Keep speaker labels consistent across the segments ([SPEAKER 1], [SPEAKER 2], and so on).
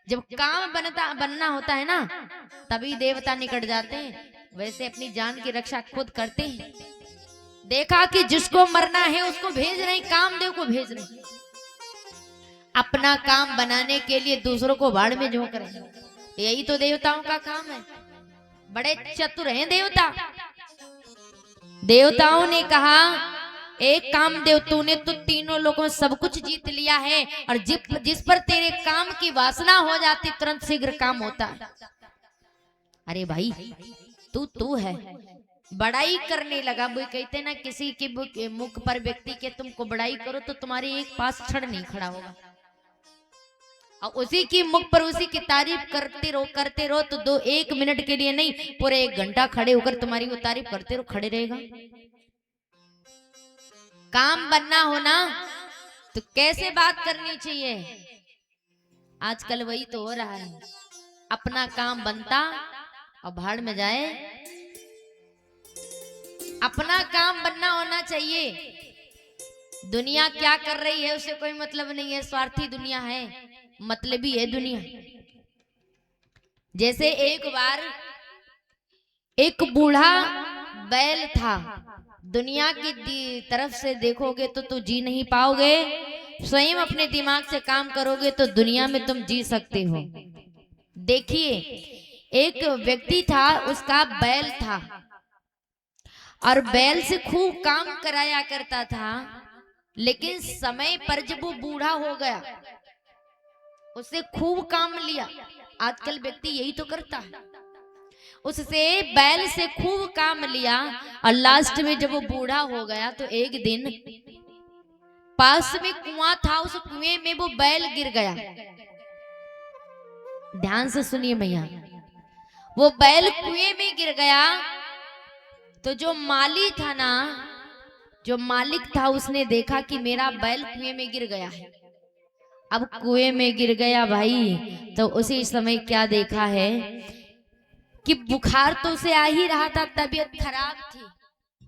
[SPEAKER 1] जब काम बनना होता है ना, तभी देवता निकट जाते हैं। वैसे अपनी जान की रक्षा खुद करते हैं। देखा कि जिसको मरना है उसको भेज रहे, कामदेव को भेज रहे, अपना काम बनाने के लिए दूसरों को भाड़ में झोंक रहे। यही तो देवताओं का काम है। बड़े चतुर हैं देवता। देवताओं ने कहा, एक कामदेव तूने तो तीनों लोगों सब कुछ जीत लिया है, और जिस पर तेरे काम की वासना हो जाती तुरंत शीघ्र काम होता है। अरे भाई तू है। बड़ाई करने लगा। वो कहते ना, किसी के मुख पर व्यक्ति के तुमको बड़ाई करो तो तुम्हारे एक पास क्षण नहीं खड़ा होगा, और उसी की मुख पर उसी की तारीफ करते रहो तो 1 मिनट के लिए नहीं, पूरे 1 घंटा खड़े होकर तुम्हारी वो तारीफ करते रहो, खड़े रहेगा। काम बनना हो ना तो कैसे बात करनी चाहिए। आजकल वही तो हो रहा है, अपना काम बनता और भाड़ में जाए। अपना काम बनना होना चाहिए। दुनिया क्या कर रही है उसे कोई मतलब नहीं है। स्वार्थी दुनिया है, मतलबी है दुनिया। जैसे एक बार एक बूढ़ा बैल था। दुनिया की तरफ से देखोगे तो जी नहीं पाओगे, स्वयं अपने दिमाग से काम करोगे तो दुनिया में तुम जी सकते हो। देखिए, एक व्यक्ति था, उसका बैल था और बैल से खूब काम कराया करता था, लेकिन समय पर जब वो बूढ़ा हो गया, उससे खूब काम लिया। आजकल व्यक्ति यही तो करता है, उससे बैल से खूब काम लिया, और लास्ट में जब वो बूढ़ा हो गया तो एक दिन पास में कुआं था, उस कुएं में वो बैल गिर गया। ध्यान से सुनिए भैया, वो बैल कुएं में गिर गया तो जो मालिक था ना, जो मालिक था, उसने देखा कि मेरा बैल कुएं में गिर गया है। अब कुएं में गिर गया भाई, तो उसी समय क्या देखा है कि बुखार तो उसे आ ही रहा था, तबीयत खराब थी,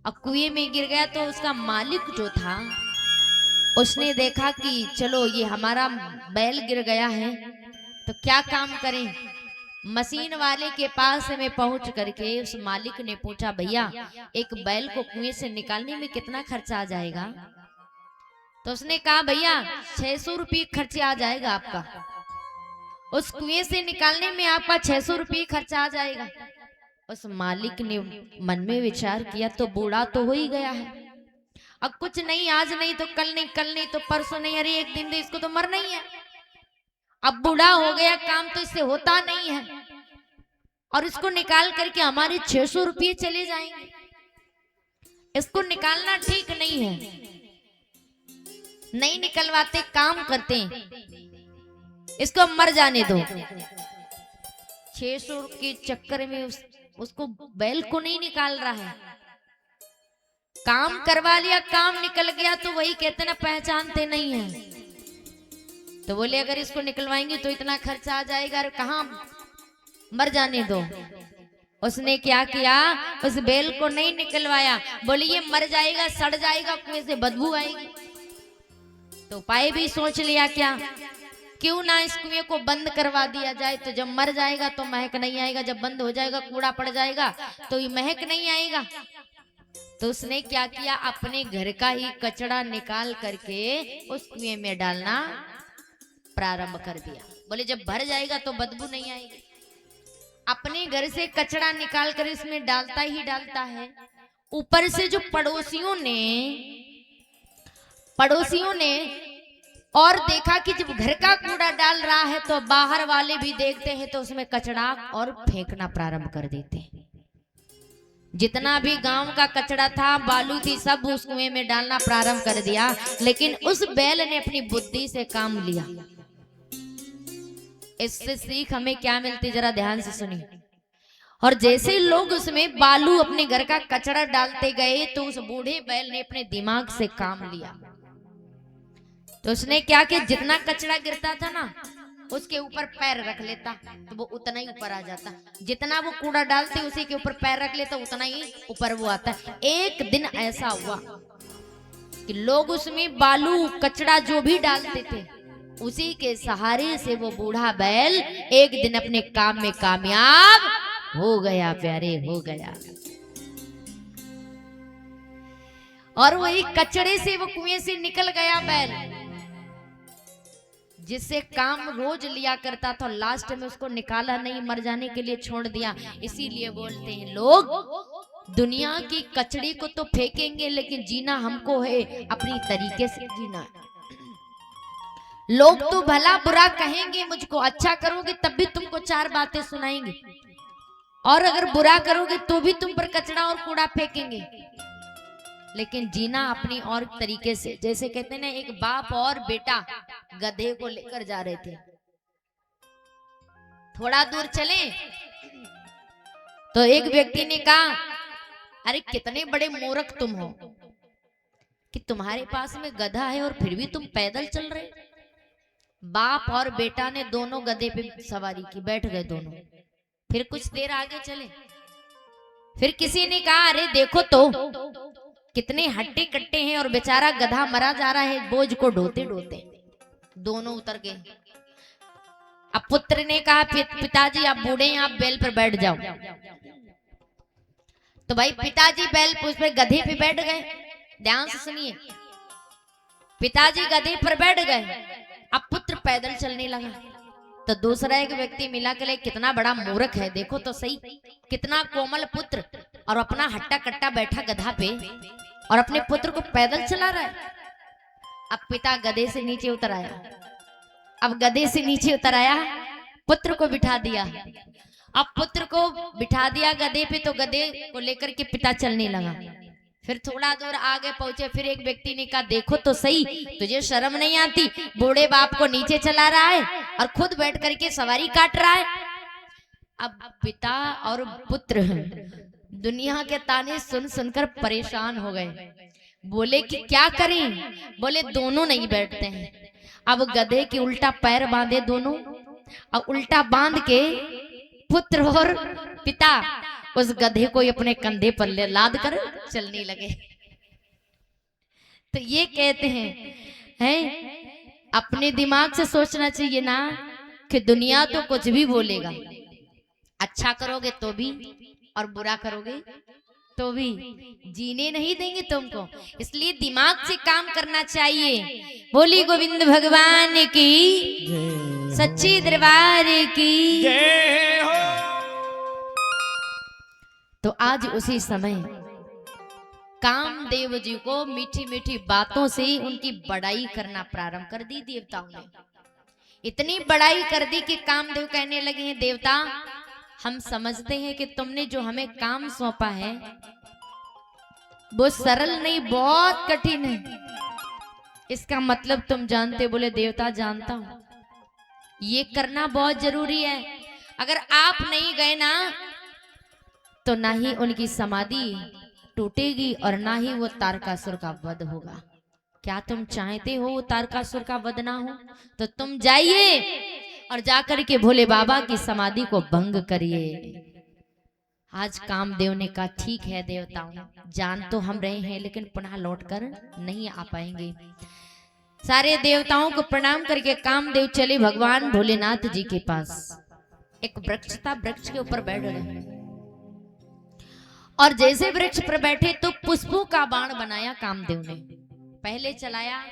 [SPEAKER 1] और कुएं में गिर गया। तो उसका मालिक जो था, उसने देखा कि चलो ये हमारा बैल गिर गया है तो क्या काम करें। मशीन वाले के पास में पहुंच करके उस मालिक ने पूछा, भैया एक बैल को कुएं से निकालने में कितना खर्चा आ जाएगा। तो उसने कहा, भैया 600 रुपये खर्चे आ जाएगा आपका, उस कुएं से निकालने में आपका 600 रुपये खर्चा आ जाएगा। उस मालिक ने मन में विचार किया, तो बूढ़ा तो हो ही गया है, अब कुछ नहीं, आज नहीं तो कल नहीं, कल नहीं तो परसों नहीं, अरे एक दिन इसको तो मरना ही है। अब बूढ़ा हो गया, काम तो इससे होता नहीं है, और इसको निकाल करके हमारे 600 रुपये चले जाएंगे। इसको निकालना ठीक नहीं है, नहीं निकलवाते, काम करते हैं, इसको मर जाने दो। 600 के चक्कर में उसको बैल को नहीं निकाल रहा है, काम करवा लिया, काम निकल गया तो वही कहते ना, पहचानते नहीं है। तो बोले अगर इसको निकलवाएंगे तो इतना खर्चा आ जाएगा, और कहाँ, मर जाने दो। उसने क्या किया, उस बैल को नहीं निकलवाया। बोले ये मर जाएगा, सड़ जाएगा, कुएं से बदबू आएगी। तो उपाय भी सोच लिया, क्या क्यों ना इस कुएं को बंद करवा दिया जाए, तो जब मर जाएगा तो महक नहीं आएगा, जब बंद हो जाएगा कूड़ा पड़ जाएगा तो ये महक नहीं आएगा। तो उसने क्या किया, अपने घर का ही कचरा निकाल करके उस कुएं में डालना प्रारंभ कर दिया। बोले जब भर जाएगा तो बदबू नहीं आएगी। अपने घर से कचरा निकाल कर इसमें डालता ही डालता है। ऊपर से जो पड़ोसियों ने और देखा कि जब घर का कूड़ा डाल रहा है तो बाहर वाले भी देखते हैं, तो उसमें कचरा और फेंकना प्रारंभ कर देते हैं। जितना भी गांव का कचरा था, बालू थी, सब उस कुएं में डालना प्रारंभ कर दिया। लेकिन उस बैल ने अपनी बुद्धि से काम लिया। इससे सीख हमें क्या मिलती, जरा ध्यान से सुनिए। और जैसे लोग उसमें बालू, अपने घर का कचरा डालते गए, तो उस बूढ़े बैल ने अपने दिमाग से काम लिया। तो उसने क्या किया, जितना कचरा गिरता था ना, उसके ऊपर पैर रख लेता तो वो उतना ही ऊपर आ जाता। जितना वो कूड़ा डालते उसी के ऊपर पैर रख लेता, उतना ही ऊपर वो आता। एक दिन ऐसा हुआ कि लोग उसमें बालू कचरा जो भी डालते थे, उसी के सहारे से वो बूढ़ा बैल एक दिन अपने काम में कामयाब हो गया, प्यारे हो गया। और वही कचड़े से वो कुएं से निकल गया बैल, जिससे काम रोज लिया करता था, लास्ट में उसको निकाला नहीं, मर जाने के लिए छोड़ दिया। इसीलिए बोलते हैं लोग, दुनिया की कचड़े को तो फेंकेंगे लेकिन जीना हमको है, अपनी तरीके से जीना। लोग तो भला बुरा कहेंगे मुझको, अच्छा करोगे तब भी तुमको चार बातें सुनाएंगे, और अगर बुरा करोगे तो भी तुम पर कचड़ा और कूड़ा फेंकेंगे। लेकिन जीना अपनी और तरीके से। जैसे कहते हैं ना, एक बाप और बेटा गधे को लेकर जा रहे थे, थोड़ा दूर चले तो एक व्यक्ति ने कहा, अरे कितने बड़े मूर्ख तुम हो कि तुम्हारे पास में गधा है और फिर भी तुम पैदल चल रहे। बाप और बेटा ने दोनों गधे पे सवारी की, बैठ गए दोनों। फिर कुछ देर आगे चले, फिर किसी ने कहा, अरे देखो तो कितने हट्टे कट्टे हैं और बेचारा गधा मरा जा रहा है बोझ को ढोते ढोते। दोनों उतर गए। अब पुत्र ने कहा, पिताजी आप बूढ़े हैं, आप बैल पर बैठ जाओ। तो भाई पिताजी बैल उस पे गधे पे बैठ गए। ध्यान से सुनिए, पिताजी गधे पर बैठ गए, अब पुत्र पैदल चलने लगा। तो दूसरा एक व्यक्ति मिला के लिए, कितना बड़ा मूर्ख है, देखो तो सही, कितना कोमल पुत्र, और अपना हट्टा कट्टा बैठा गधा पे और अपने पुत्र को पैदल चला रहा है। अब पिता गधे से नीचे उतर आया। अब गधे से नीचे उतर आया, पुत्र को बिठा दिया। अब पुत्र को बिठा दिया गधे पे, तो गधे को लेकर के पिता चलने लगा। फिर थोड़ा दूर आगे पहुंचे, फिर एक व्यक्ति ने कहा, देखो तो सही, तुझे शर्म नहीं आती, बूढ़े बाप को नीचे चला रहा है और खुद बैठ करके सवारी काट रहा है। अब पिता और पुत्र दुनिया के ताने सुन सुनकर परेशान हो गए। बोले कि क्या करें? बोले दोनों नहीं बैठते हैं। अब गधे के उल्टा पैर बांधे दोनों, और उल्टा बांध के पुत्र और पिता उस गधे को अपने कंधे पर लाद कर चलने लगे। तो ये कहते हैं अपने दिमाग से सोचना चाहिए ना कि दुनिया तो कुछ भी बोलेगा, अच्छा करोगे तो भी और बुरा करोगे तो भी, जीने नहीं देंगे तुमको। इसलिए दिमाग से काम करना चाहिए। बोली गोविंद भगवान की, सच्ची दरबार की जय हो। तो आज उसी समय कामदेव जी को मीठी मीठी बातों से उनकी बड़ाई करना प्रारंभ कर दी देवताओं ने। इतनी बड़ाई कर दी कि कामदेव कहने लगे हैं, देवता हम समझते हैं कि तुमने जो हमें काम सौंपा है वो सरल नहीं, बहुत कठिन है। इसका मतलब तुम जानते? बोले देवता जानता हूं, ये करना बहुत जरूरी है। अगर आप नहीं गए ना तो ना ही उनकी समाधि टूटेगी और ना ही वो तारकासुर का वध होगा। क्या तुम चाहते हो वो तारकासुर का वध ना हो? तो तुम जाइए और जाकर के भोले बाबा की समाधि को भंग करिए। आज कामदेव ने कहा, ठीक है देवताओं, जान तो हम रहे हैं लेकिन पुनः लौटकर नहीं आ पाएंगे। सारे देवताओं को प्रणाम करके कामदेव चले भगवान भोलेनाथ जी के पास। एक वृक्ष था, वृक्ष के ऊपर बैठ गए और जैसे वृक्ष पर बैठे तो पुष्पों का बाण बनाया कामदेव ने। पहले चलाया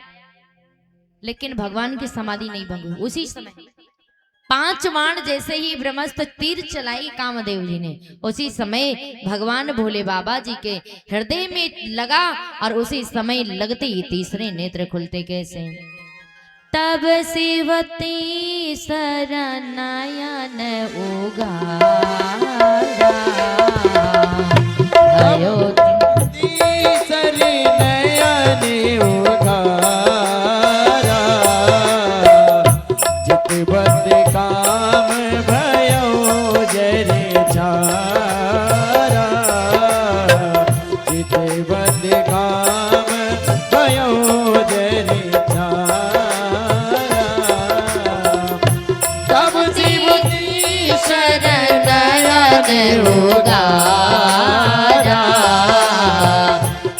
[SPEAKER 1] लेकिन भगवान की समाधि नहीं भंगी। उसी समय 5 बाण जैसे ही ब्रह्मास्त्र तीर चलाई कामदेव जी ने, उसी समय भगवान भोले बाबा जी के हृदय में लगा और उसी समय लगते ही तीसरे नेत्र खुलते। कैसे? तब शिवती शरणयन उगारा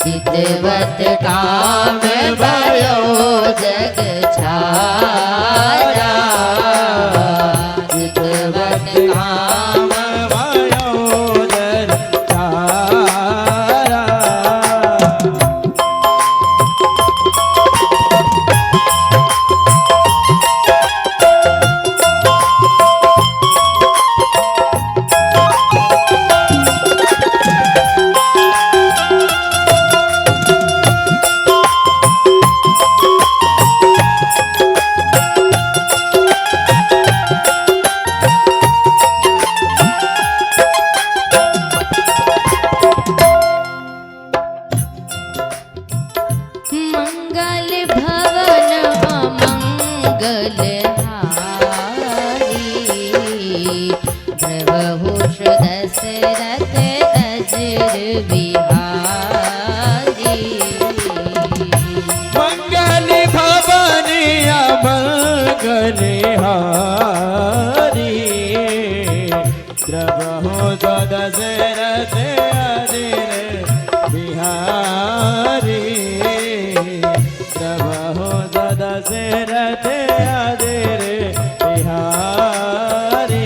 [SPEAKER 1] चितवत काम भयो जग छारा। दशरथ अजर बिहारी।
[SPEAKER 2] मंगल भवनी मंगल हारी प्रभु दशरथ अजर बिहारी प्रभु दशरथ अजर बिहारी।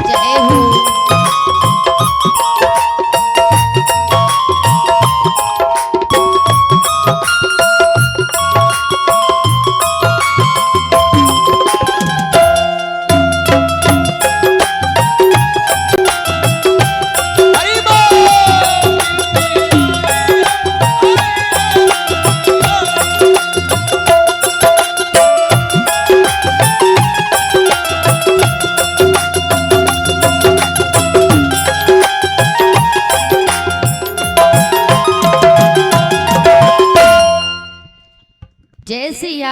[SPEAKER 1] जय हो। जय सिया